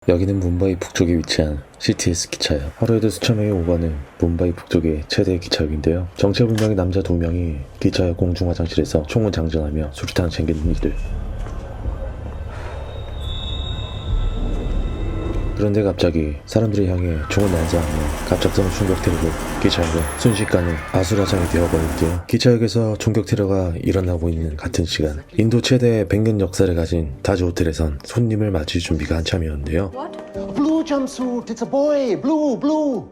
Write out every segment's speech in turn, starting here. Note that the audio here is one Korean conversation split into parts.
여기는 뭄바이 북쪽에 위치한 CTS 기차역. 하루에도 수천 명이 오가는 뭄바이 북쪽의 최대 기차역인데요. 정체불명의 남자 2명이 기차역 공중 화장실에서 총을 장전하며 수류탄을 챙기는 일들. 그런데 갑자기 사람들을 향해 총을 난사하며 갑작스러운 충격 테러로 기차역은 순식간에 아수라장이 되어버리는데요. 기차역에서 총격 테러가 일어나고 있는 같은 시간, 인도 최대 100년 역사를 가진 타지 호텔에선 손님을 맞을 준비가 한참이었는데요. Blue jumpsuit. It's a boy. Blue.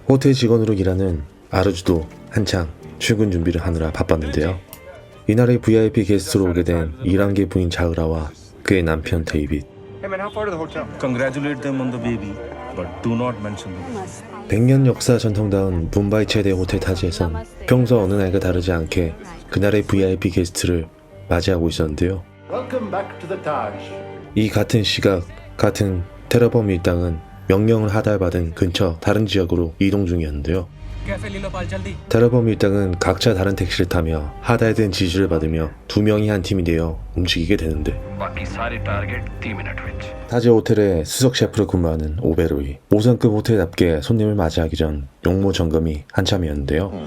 호텔 직원으로 일하는 아르주도 한창 출근 준비를 하느라 바빴는데요. 이날의 VIP 게스트로 오게 된 이란계 부인 자흐라와 그의 남편 데이빗. Hey man, how far to the hotel? Congratulate them on the baby, but do not mention the 100년 역사 전통다운 뭄바이 최대 호텔 타지에선 평소 어느 날과 다르지 않게 그날의 VIP 게스트를 맞이하고 있었는데요. Welcome back to the Taj. 이 같은 시각, 같은 테러범 일당은 명령을 하달받은 근처 다른 지역으로 이동 중이었는데요. 테러범 일당은 각자 다른 택시를 타며 하달된 지시를 받으며 두 명이 한 팀이 되어 움직이게 되는데, 타지 호텔의 수석 셰프로 근무하는 오베로이, 5성급 호텔답게 손님을 맞이하기 전 용모 점검이 한참이었는데요.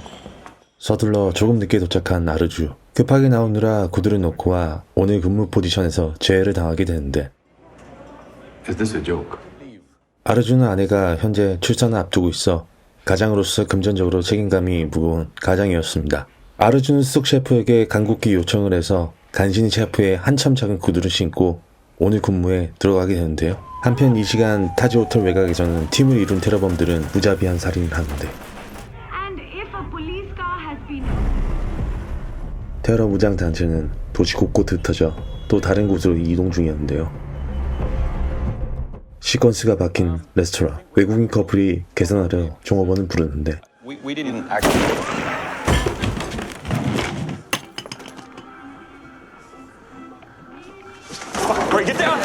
서둘러 조금 늦게 도착한 아르주, 급하게 나오느라 구두를 놓고 와 오늘 근무 포지션에서 제외를 당하게 되는데, Is this a joke? 아르주는 아내가 현재 출산을 앞두고 있어 가장으로서 금전적으로 책임감이 무거운 가장이었습니다. 아르주는 수석 셰프에게 간곡히 요청을 해서 간신히 셰프의 한참 작은 구두를 신고 오늘 근무에 들어가게 되는데요. 한편 이 시간 타지 호텔 외곽에서는 팀을 이룬 테러범들은 무자비한 살인을 하는데, 테러 무장 단체는 도시 곳곳 흩어져 또 다른 곳으로 이동 중이었는데요. 시퀀스가 박힌 레스토랑, 외국인 커플이 계산하려 종업원을 부르는데, We didn't actually. Fuck, break it down!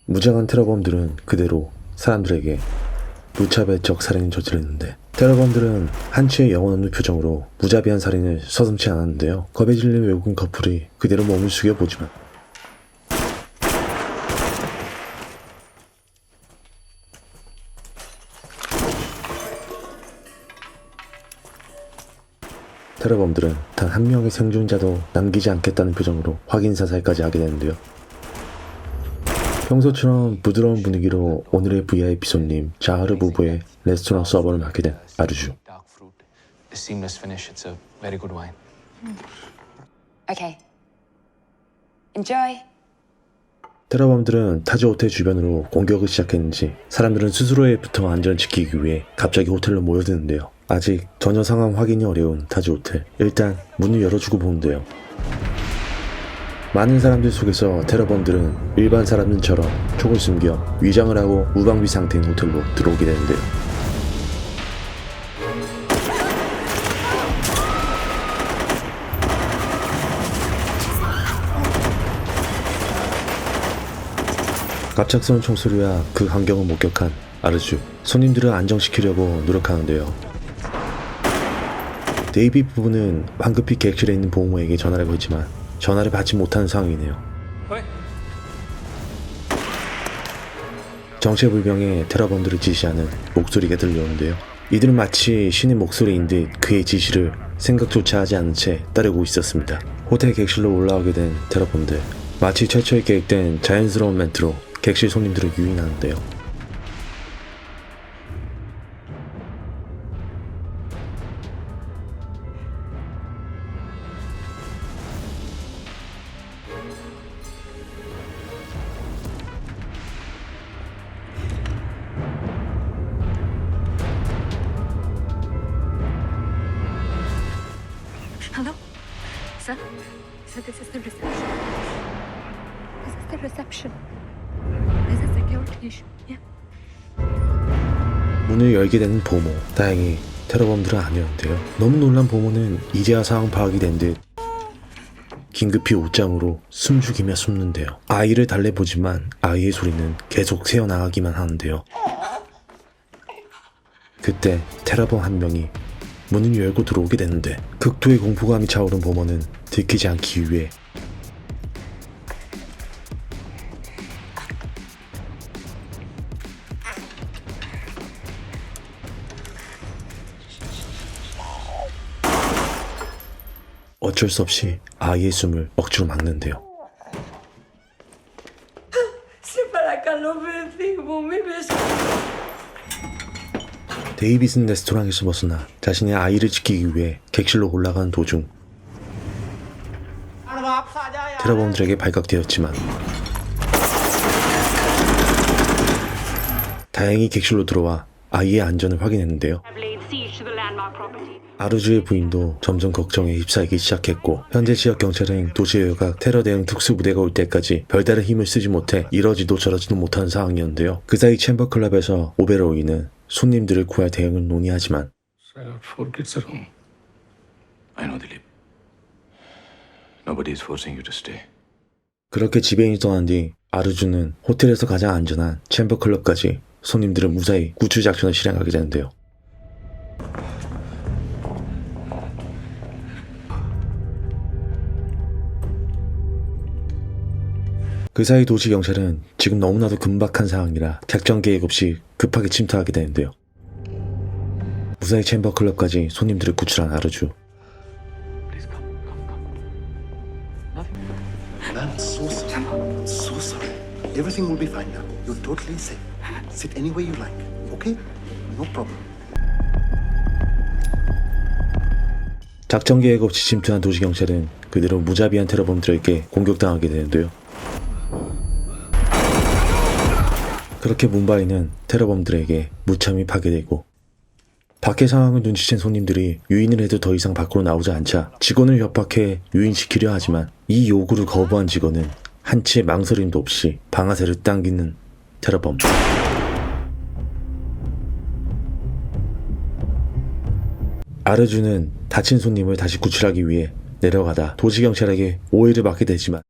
무장한 테러범들은 그대로 사람들에게 무차별적 살인을 저지르는데, 테러범들은 한치의 영혼 없는 표정으로 무자비한 살인을 서슴지 않았는데요. 겁에 질린 외국인 커플이 그대로 몸을 숙여보지만 테러범들은 단 한 명의 생존자도 남기지 않겠다는 표정으로 확인 사살까지 하게 되는데요. 평소처럼 부드러운 분위기로 오늘의 VIP 손님 자하르 부부의 레스토랑 서버를 맡게 된 아르주. Dark fruit. The seamless finish. It's a very good wine. Okay. Enjoy. 테러범들은 타지 호텔 주변으로 공격을 시작했는지 사람들은 스스로의부터 안전을 지키기 위해 갑자기 호텔로 모여드는데요. 아직 전혀 상황 확인이 어려운 타지 호텔. 일단 문을 열어주고 보는데요. 많은 사람들 속에서 테러범들은 일반 사람들처럼 총을 숨겨 위장을 하고 무방비 상태인 호텔로 들어오게 되는데요. 갑작스러운 총소리와 그 광경을 목격한 아르주, 손님들을 안정시키려고 노력하는데요. 데이빗 부부는 황급히 객실에 있는 보모에게 전화를 걸지만 전화를 받지 못하는 상황이네요. 정체불명의 테러범들을 지시하는 목소리가 들려오는데요. 이들은 마치 신의 목소리인 듯 그의 지시를 생각조차 하지 않은 채 따르고 있었습니다. 호텔 객실로 올라오게 된 테러범들, 마치 최초에 계획된 자연스러운 멘트로 객실 손님들을 유인하는데요. Hello? Sir? Sir, this is the reception. This is the reception. There's a security issue. Yeah. 문을 열게 되는 보모. 다행히 테러범들은 아니었는데요. 너무 놀란 보모는 이제야 상황 파악이 된 듯 긴급히 옷장으로 숨죽이며 숨는데요. 아이를 달래보지만 아이의 소리는 계속 새어나가기만 하는데요. 그때 테러범 한 명이 문을 열고 들어오게 되는데 극도의 공포감이 차오른 보머는 들키지 않기 위해 어쩔 수 없이 아이의 숨을 억지로 막는데요. 데이빗은 레스토랑에서 벗어나 자신의 아이를 지키기 위해 객실로 올라가는 도중 테러범들에게 발각되었지만 다행히 객실로 들어와 아이의 안전을 확인했는데요. 아르주의 부인도 점점 걱정에 휩싸이기 시작했고 현재 지역 경찰은 도시 외곽 테러 대응 특수부대가 올 때까지 별다른 힘을 쓰지 못해 이러지도 저러지도 못하는 상황이었는데요. 그 사이 챔버클럽에서 오베로이는 손님들을 구할 대응을 논의하지만 I know, Dilip. Nobody is forcing you to stay. 그렇게 지배인이 떠난 뒤 아르주는 호텔에서 가장 안전한 챔버클럽까지 손님들을 무사히 구출 작전을 실행하게 되는데요. 그 사이 도시 경찰은 지금 너무나도 긴박한 상황이라 작전 계획 없이 급하게 침투하게 되는데요. 무사히 챔버클럽까지 손님들을 구출한 아르주. I'm so sorry. I'm so sorry. Everything will be fine now. You're totally safe. Sit anywhere you like. Okay? No problem. 작전 계획 없이 침투한 도시 경찰은 그대로 무자비한 테러범들에게 공격당하게 되는데요. 그렇게 문바이는 테러범들에게 무참히 파괴되고 밖의 상황을 눈치챈 손님들이 유인을 해도 더 이상 밖으로 나오지 않자 직원을 협박해 유인시키려 하지만 이 요구를 거부한 직원은 한치의 망설임도 없이 방아쇠를 당기는 테러범. 아르주는 다친 손님을 다시 구출하기 위해 내려가다 도시경찰에게 오해를 받게 되지만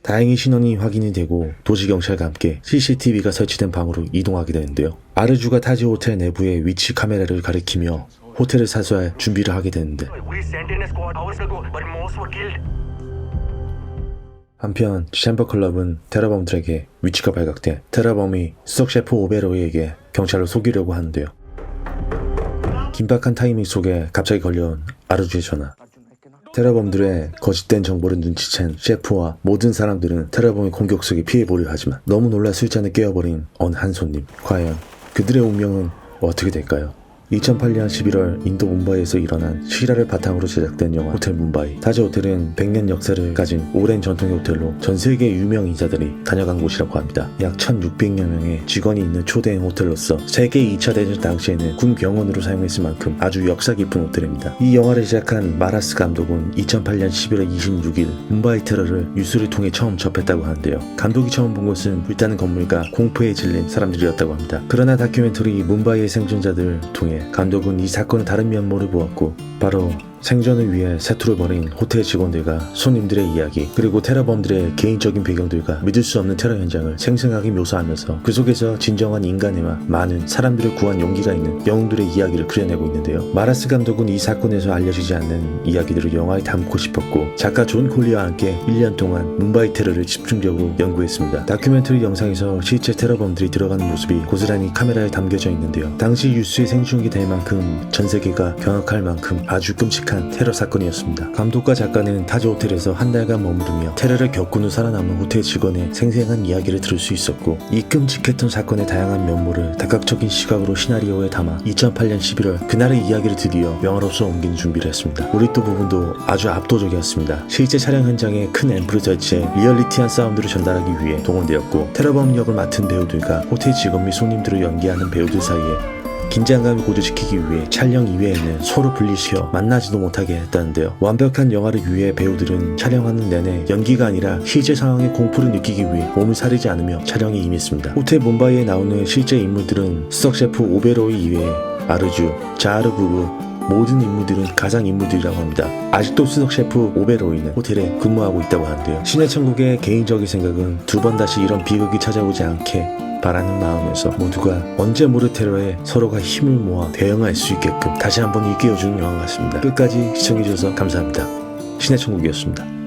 다행히 신원이 확인이 되고 도시경찰과 함께 CCTV가 설치된 방으로 이동하게 되는데요. 아르주가 타지 호텔 내부의 위치 카메라를 가리키며 호텔을 사수할 준비를 하게 되는데 한편 챔버클럽은 테러범들에게 위치가 발각돼 테러범이 수석 셰프 오베로이에게 경찰을 속이려고 하는데요. 긴박한 타이밍 속에 갑자기 걸려온 아르주의 전화. 테러범들의 거짓된 정보를 눈치챈 셰프와 모든 사람들은 테러범의 공격 속에 피해보려 하지만 너무 놀라 술잔을 깨어버린 어느 한 손님. 과연 그들의 운명은 어떻게 될까요? 2008년 11월 인도 문바이에서 일어난 실화를 바탕으로 제작된 영화 호텔 문바이. 타지 호텔은 100년 역사를 가진 오랜 전통의 호텔로 전 세계 유명 인사들이 다녀간 곳이라고 합니다. 약 1600여 명의 직원이 있는 초대형 호텔로서 세계 2차 대전 당시에는 군 병원으로 사용했을 만큼 아주 역사 깊은 호텔입니다. 이 영화를 제작한 마라스 감독은 2008년 11월 26일 문바이 테러를 뉴스를 통해 처음 접했다고 하는데요. 감독이 처음 본 것은 불타는 건물과 공포에 질린 사람들이었다고 합니다. 그러나 다큐멘터리 문바이의 생존자들 통해 감독은 이 사건의 다른 면모를 보았고 바로 생존을 위해 사투를 벌인 호텔 직원들과 손님들의 이야기 그리고 테러범들의 개인적인 배경들과 믿을 수 없는 테러 현장을 생생하게 묘사하면서 그 속에서 진정한 인간애와 많은 사람들을 구한 용기가 있는 영웅들의 이야기를 그려내고 있는데요. 마라스 감독은 이 사건에서 알려지지 않는 이야기들을 영화에 담고 싶었고 작가 존 콜리와 함께 1년 동안 문바이 테러를 집중적으로 연구했습니다. 다큐멘터리 영상에서 실제 테러범들이 들어가는 모습이 고스란히 카메라에 담겨져 있는데요. 당시 뉴스에 생중계될 만큼 전 세계가 경악할 만큼 아주 끔찍한 테러 사건이었습니다. 감독과 작가는 타지 호텔에서 한 달간 머무르며 테러를 겪은 후 살아남은 호텔 직원의 생생한 이야기를 들을 수 있었고 이 끔찍했던 사건의 다양한 면모를 다각적인 시각으로 시나리오에 담아 2008년 11월 그날의 이야기를 드디어 영화로서 옮기는 준비를 했습니다. 몰입도 부분도 아주 압도적이었습니다. 실제 촬영 현장에 큰 앰프를 설치해 리얼리티한 사운드를 전달하기 위해 동원되었고 테러범 역을 맡은 배우들과 호텔 직원 및 손님들을 연기하는 배우들 사이에 긴장감을 고조시키기 위해 촬영 이외에는 서로 분리시켜 만나지도 못하게 했다는데요. 완벽한 영화를 위해 배우들은 촬영하는 내내 연기가 아니라 실제 상황의 공포를 느끼기 위해 몸을 사리지 않으며 촬영에 임했습니다. 호텔 문바이에 나오는 실제 인물들은 수석 셰프 오베로이 이외에 아르주, 자하르 부부, 모든 인물들은 가상 인물들이라고 합니다. 아직도 수석 셰프 오베로이는 호텔에 근무하고 있다고 하는데요. 신의 천국의 개인적인 생각은 두 번 다시 이런 비극이 찾아오지 않게 바라는 마음에서 모두가 언제 모를 테러에 서로가 힘을 모아 대응할 수 있게끔 다시 한번 일깨워주는 영화 같습니다. 끝까지 시청해주셔서 감사합니다. 신의 천국이었습니다.